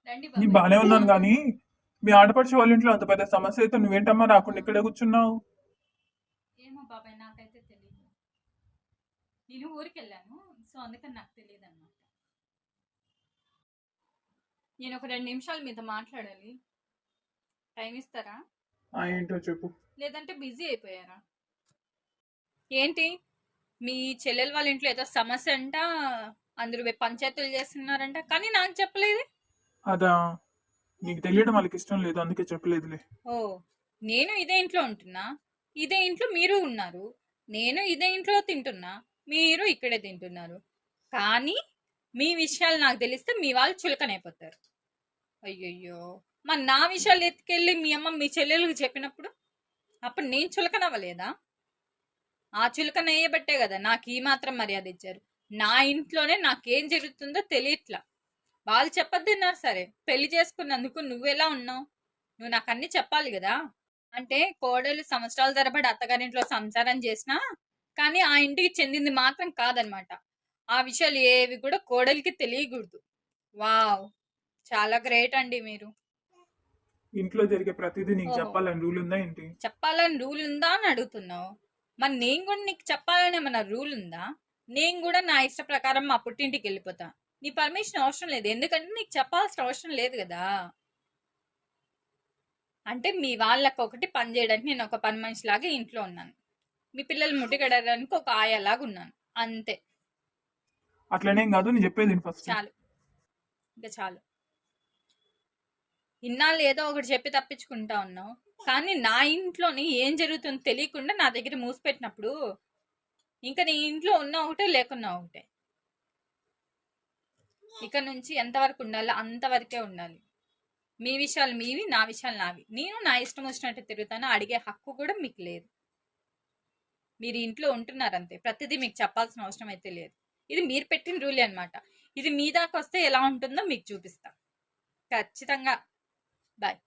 రండి నేను బాబాయ్. బానే ఉన్నాను గాని మీ ఆడపడుచు వాళ్ళ ఇంట్లో అంత పెద్ద సమస్య అయితే నువ్వేంటమ్మా రాకుండా ఇక్కడే కూర్చున్నావు? ఏమో బాబాయ్ నాకైతే తెలియదు. నేను ఊరికెళ్ళాను. సో అందుకని నాకు తెలియదు అనమాట. నేను ఒక 2 నిమిషాలు మీతో మాట్లాడాలి. టైం ఇస్తారా? ఏంటో చెప్పు. లేదంటే బిజీ అయిపోయారా? ఏంటి మీ చెల్లెల వాళ్ళ ఇంట్లో ఏదో సమస్య అంట, అందరూ పంచాయతీలు చేస్తున్నారంట, కానీ నాకు చెప్పలేదు. అదా, నీకు తెలియడం వాళ్ళకి ఇష్టం లేదు, అందుకే చెప్పలేదులే. ఓ, నేను ఇదే ఇంట్లో ఉంటున్నా, ఇదే ఇంట్లో మీరు ఉన్నారు, నేను ఇదే ఇంట్లో తింటున్నా, మీరు ఇక్కడే తింటున్నారు, కానీ మీ విషయాలు నాకు తెలిస్తే మీ వాళ్ళు చులకనైపోతారు. అయ్యయ్యో, మరి నా విషయాలు ఎత్తుకెళ్ళి మీ అమ్మ మీ చెల్లెలకు చెప్పినప్పుడు అప్పుడు నేను చులకనవ్వలేదా? ఆ చులకన వేయబట్టే కదా నాకు ఈ మాత్రం మర్యాద ఇచ్చారు. నా ఇంట్లోనే నాకేం జరుగుతుందో తెలియట్లా. వాళ్ళు చెప్పొద్దన్నారు సరే, పెళ్లి చేసుకున్నందుకు నువ్వెలా ఉన్నావు? నువ్వు నాకు అన్ని చెప్పాలి కదా. అంటే కోడలు సంవత్సరాల తరబడి అత్తగారింట్లో సంసారం చేసినా కానీ ఆ ఇంటికి చెందింది మాత్రం కాదనమాట. ఆ విషయాలు ఏవి కూడా కోడలికి తెలియకూడదు. వావ్, చాలా గ్రేట్ అండి మీరు. ఇంట్లో జరిగే ప్రతిదీ నీకు ఓహో, చెప్పాలని రూల్ ఉందా ఏంటి? చెప్పాలని రూల్ ఉందా అని అడుగుతున్నావు. మరి నేను కూడా నీకు చెప్పాలని ఏమన్నా రూల్ ఉందా? నేను కూడా నా ఇష్ట ప్రకారం మా పుట్టింటికి వెళ్ళిపోతా. నీ పర్మిషన్ అవసరం లేదు, ఎందుకంటే నీకు చెప్పాల్సిన అవసరం లేదు కదా. అంటే మీ వాళ్ళకి ఒకటి పని చేయడానికి నేను ఒక పని మనిషిలాగా ఇంట్లో ఉన్నాను, మీ పిల్లలు ముట్టిగడడానికి ఒక ఆయాలాగా ఉన్నాను, అంతే. అట్లనేం కాదు, నేను చెప్పేది ఫస్ట్. చాలు, ఇంకా చాలు. ఇన్నాళ్ళు ఏదో ఒకటి చెప్పి తప్పించుకుంటా ఉన్నావు, కానీ నా ఇంట్లోని ఏం జరుగుతుందో తెలియకుండా నా దగ్గర మూసిపెట్టినప్పుడు ఇంకా నీ ఇంట్లో ఉన్నా ఒకటే లేకున్నా ఒకటే. ఇక నుంచి ఎంతవరకు ఉండాలో అంతవరకే ఉండాలి. మీ విషయాలు మీవి, నా విషయాలు నావి. నేను నా ఇష్టం వచ్చినట్టు తిరుగుతాను, అడిగే హక్కు కూడా మీకు లేదు. మీరు ఇంట్లో ఉంటున్నారంతే, ప్రతిదీ మీకు చెప్పాల్సిన అవసరం అయితే లేదు. ఇది మీరు పెట్టిన రూలే అనమాట. ఇది మీ దాకా వస్తే ఎలా ఉంటుందో మీకు చూపిస్తా ఖచ్చితంగా. బాయ్.